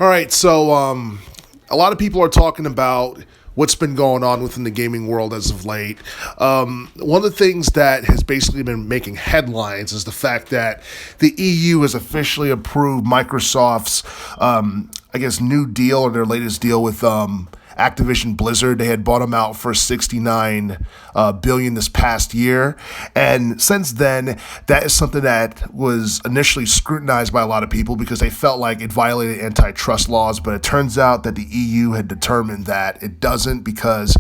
All right, so a lot of people are talking about what's been going on within the gaming world as of late. One of the things that has basically been making headlines is the fact that the EU has officially approved Microsoft's, new deal or their latest deal with Activision Blizzard. They had bought them out for $69 billion this past year, and since then, that is something that was initially scrutinized by a lot of people because they felt like it violated antitrust laws. But it turns out that the EU had determined that it doesn't, because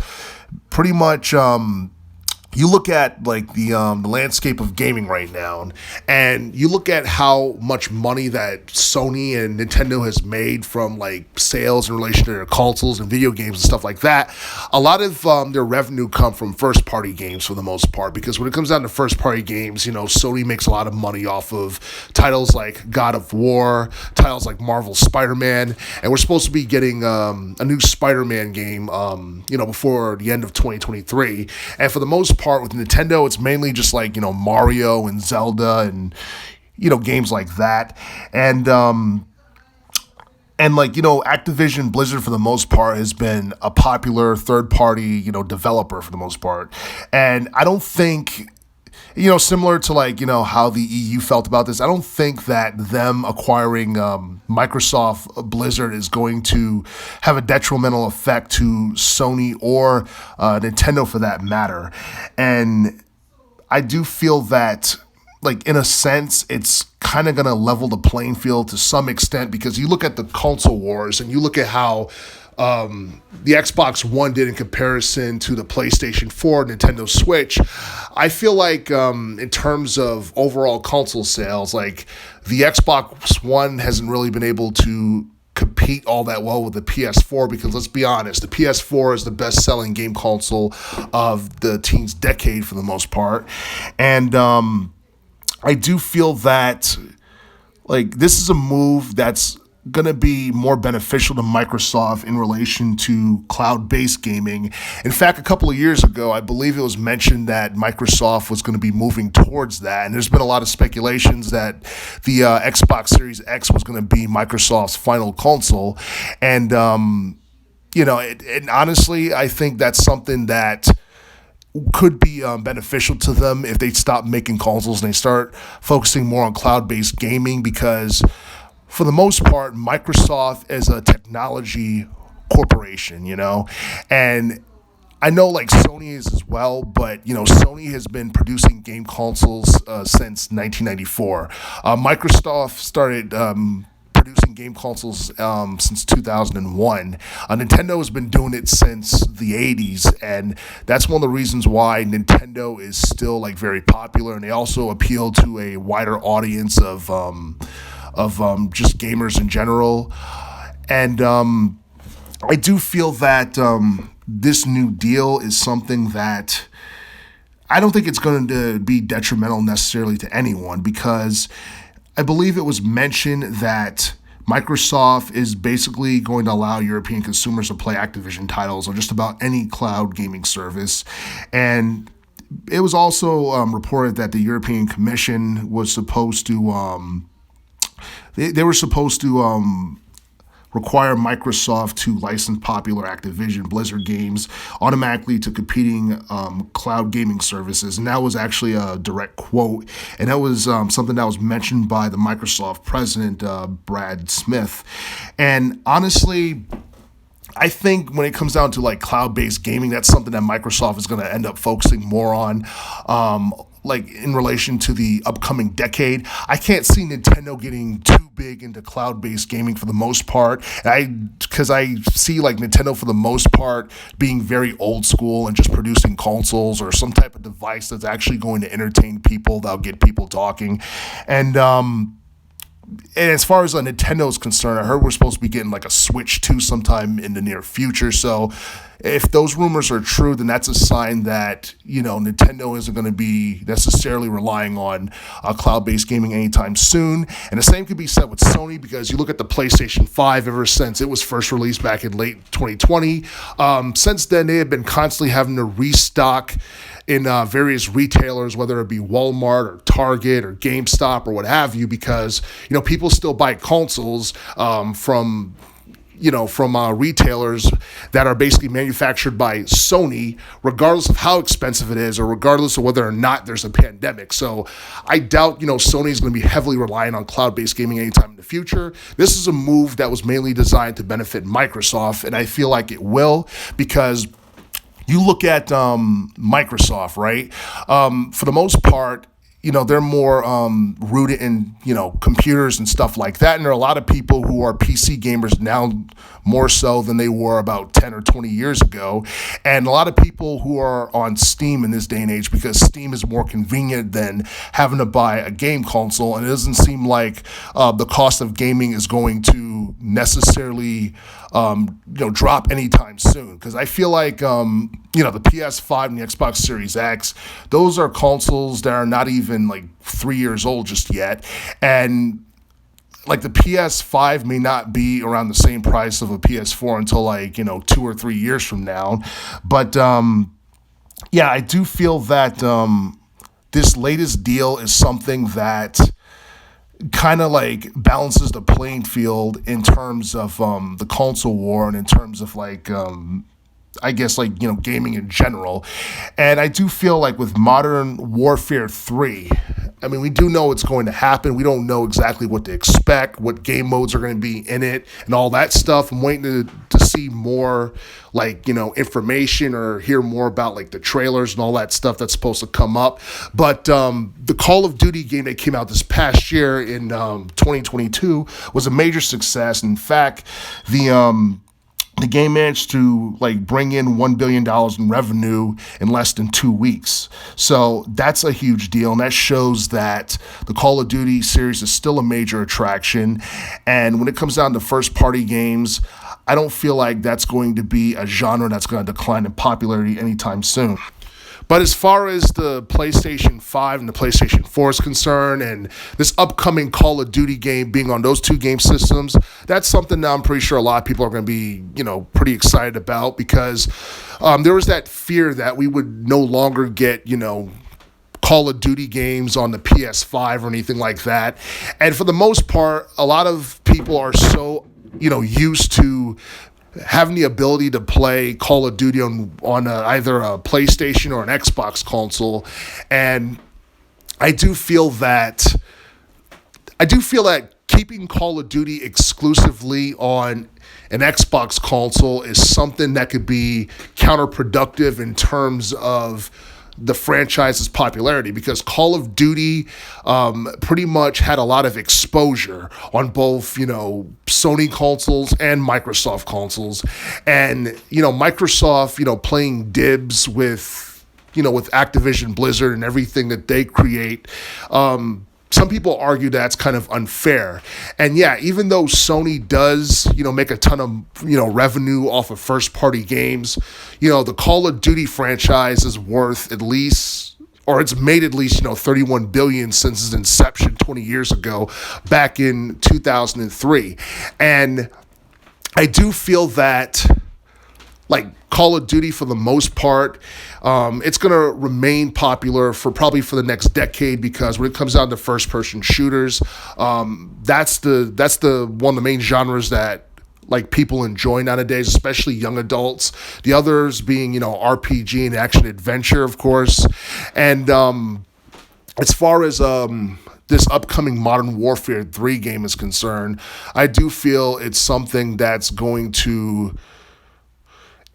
pretty much you look at like the landscape of gaming right now, and you look at how much money that Sony and Nintendo has made from like sales in relation to their consoles and video games and stuff like that. A lot of their revenue come from first party games for the most part, because when it comes down to first party games, Sony makes a lot of money off of titles like God of War, titles like Marvel Spider-Man, and we're supposed to be getting a new Spider-Man game, before the end of 2023. And for the most part with Nintendo, it's mainly just like, Mario and Zelda and, games like that. And Activision Blizzard for the most part has been a popular third party, developer for the most part. And I don't think, similar to like, how the EU felt about this, I don't think that them acquiring Microsoft Blizzard is going to have a detrimental effect to Sony or Nintendo for that matter. And I do feel that, like, in a sense, it's kind of going to level the playing field to some extent, because you look at the console wars and you look at how the Xbox One did in comparison to the PlayStation 4, Nintendo Switch. I feel like in terms of overall console sales, like the Xbox One hasn't really been able to compete all that well with the PS4, because let's be honest, the PS4 is the best-selling game console of the teens decade for the most part. And I do feel that like this is a move that's going to be more beneficial to Microsoft in relation to cloud-based gaming. In fact, a couple of years ago, I believe it was mentioned that Microsoft was going to be moving towards that, and there's been a lot of speculations that the Xbox Series X was going to be Microsoft's final console. And and honestly, I think that's something that could be beneficial to them if they stop making consoles and they start focusing more on cloud-based gaming, because for the most part, Microsoft is a technology corporation, and I know like Sony is as well, but Sony has been producing game consoles since 1994. Microsoft started producing game consoles since 2001. Nintendo has been doing it since the 80s, and that's one of the reasons why Nintendo is still like very popular, and they also appeal to a wider audience of just gamers in general. And I do feel that this new deal is something that I don't think it's going to be detrimental necessarily to anyone, because I believe it was mentioned that Microsoft is basically going to allow European consumers to play Activision titles on just about any cloud gaming service. And it was also reported that the European Commission was supposed to They were supposed to require Microsoft to license popular Activision Blizzard games automatically to competing cloud gaming services. And that was actually a direct quote. And that was something that was mentioned by the Microsoft president, Brad Smith. And honestly, I think when it comes down to like cloud-based gaming, that's something that Microsoft is going to end up focusing more on. Like in relation to the upcoming decade, I can't see Nintendo getting too big into cloud-based gaming for the most part. Because I see like Nintendo for the most part being very old school and just producing consoles or some type of device that's actually going to entertain people, that'll get people talking. And as far as Nintendo is concerned, I heard we're supposed to be getting like a Switch 2 sometime in the near future. So if those rumors are true, then that's a sign that, Nintendo isn't going to be necessarily relying on cloud-based gaming anytime soon. And the same could be said with Sony, because you look at the PlayStation 5 ever since it was first released back in late 2020. Since then, they have been constantly having to restock in various retailers, whether it be Walmart or Target or GameStop or what have you, because, people still buy consoles from from retailers that are basically manufactured by Sony, regardless of how expensive it is or regardless of whether or not there's a pandemic. So I doubt, Sony is going to be heavily reliant on cloud-based gaming anytime in the future. This is a move that was mainly designed to benefit Microsoft, and I feel like it will, because you look at Microsoft, right? For the most part, they're more rooted in, computers and stuff like that. And there are a lot of people who are PC gamers now more so than they were about 10 or 20 years ago. And a lot of people who are on Steam in this day and age, because Steam is more convenient than having to buy a game console. And it doesn't seem like the cost of gaming is going to necessarily drop anytime soon, because I feel like the PS5 and the Xbox Series X, those are consoles that are not even like 3 years old just yet, and like the PS5 may not be around the same price of a PS4 until like 2 or 3 years from now. But I do feel that this latest deal is something that kind of like balances the playing field in terms of the console war and in terms of like I guess like gaming in general. And I do feel like with Modern Warfare 3, I mean, we do know it's going to happen. We don't know exactly what to expect, what game modes are going to be in it, and all that stuff. I'm waiting to see more like information or hear more about like the trailers and all that stuff that's supposed to come up. But the Call of Duty game that came out this past year in 2022 was a major success. In fact, the game managed to like bring in $1 billion in revenue in less than 2 weeks. So that's a huge deal. And that shows that the Call of Duty series is still a major attraction. And when it comes down to first party games, I don't feel like that's going to be a genre that's going to decline in popularity anytime soon. But as far as the PlayStation 5 and the PlayStation 4 is concerned, and this upcoming Call of Duty game being on those two game systems, that's something that I'm pretty sure a lot of people are going to be, pretty excited about, because there was that fear that we would no longer get, Call of Duty games on the PS5 or anything like that. And for the most part, a lot of people are so, used to having the ability to play Call of Duty on either a PlayStation or an Xbox console. And I do feel that keeping Call of Duty exclusively on an Xbox console is something that could be counterproductive in terms of the franchise's popularity, because Call of Duty pretty much had a lot of exposure on both, Sony consoles and Microsoft consoles. And, Microsoft, playing dibs with Activision Blizzard and everything that they create, some people argue that's kind of unfair. And yeah, even though Sony does, make a ton of, revenue off of first party games, the Call of Duty franchise is worth at least, or it's made at least, 31 billion since its inception 20 years ago, back in 2003. And I do feel that like Call of Duty, for the most part, it's going to remain popular for the next decade, because when it comes down to first-person shooters, that's the one of the main genres that like people enjoy nowadays, especially young adults. The others being RPG and action adventure, of course. And as far as this upcoming Modern Warfare 3 game is concerned, I do feel it's something that's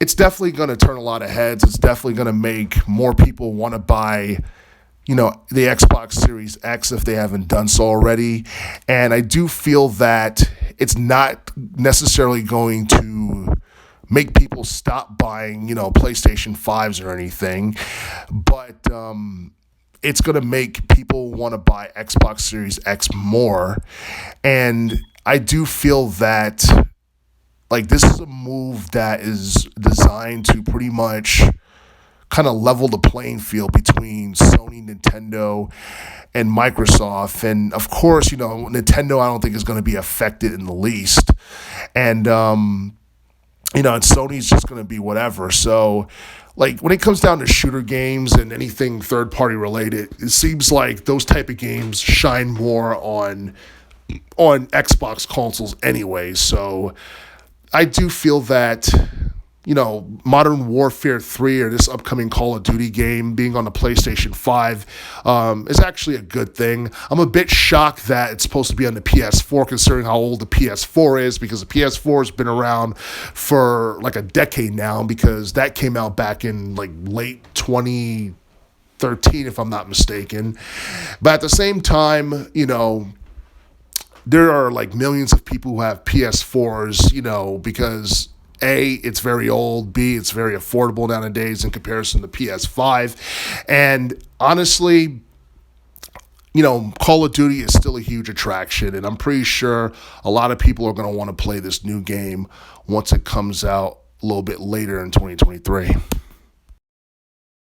it's definitely going to turn a lot of heads. It's definitely going to make more people want to buy, the Xbox Series X if they haven't done so already. And I do feel that it's not necessarily going to make people stop buying, PlayStation 5s or anything, but it's going to make people want to buy Xbox Series X more. And I do feel that like this is a move that is designed to pretty much kind of level the playing field between Sony, Nintendo, and Microsoft. And of course, Nintendo I don't think is going to be affected in the least. And and Sony's just going to be whatever. So like when it comes down to shooter games and anything third party related, it seems like those type of games shine more on Xbox consoles anyway. So I do feel that, Modern Warfare 3 or this upcoming Call of Duty game being on the PlayStation 5 is actually a good thing. I'm a bit shocked that it's supposed to be on the PS4 considering how old the PS4 is, because the PS4 has been around for like a decade now, because that came out back in like late 2013, if I'm not mistaken. But at the same time, there are like millions of people who have PS4s, because A, it's very old, B, it's very affordable nowadays in comparison to PS5. And honestly, Call of Duty is still a huge attraction, and I'm pretty sure a lot of people are going to want to play this new game once it comes out a little bit later in 2023.